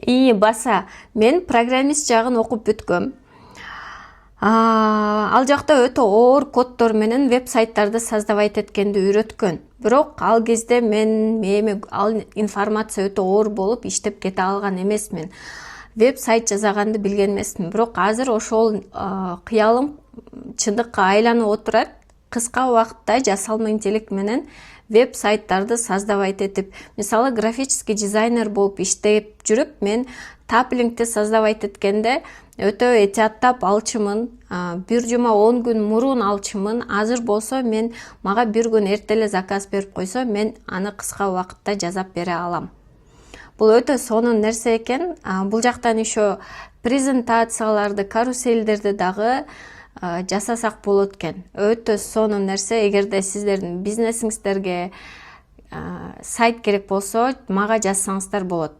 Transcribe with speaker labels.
Speaker 1: Баса, мен программист жагын окуп бүткөм. Ал жакта өтө оор коддор менен веб-сайттарды создавать эткенди үйрөткөн. Бирок ал кезде мен ал информация өтө оор болуп иштеп кете алган эмесмин. Веб-сайт жасаганды билген эмесмин. Бирок азыр ошол кыялым чындыкка айланып отурат. Кыска убакытта жасалма интеллект менен веб-сайттарды создавать этип, мисалы графический дизайнер болуп иштеп жүрүп, мен таплингти создавать эткенде өтө этияттап алчымын. Бир жума 10 күн мурун алчымын. Азыр болсо мага бир күн эртеле заказ берип койсо, мен аны кыска убакытта жасап бере алам. Бул өтө сонун нерсе экен. Бул жактан еще презентацияларды, каруселдерди дагы жасасак болот экен. Өтө сонун нерсе. Эгерде сиздердин бизнесиңиздерге сайт керек болсо, мага жазсаңыздар болот.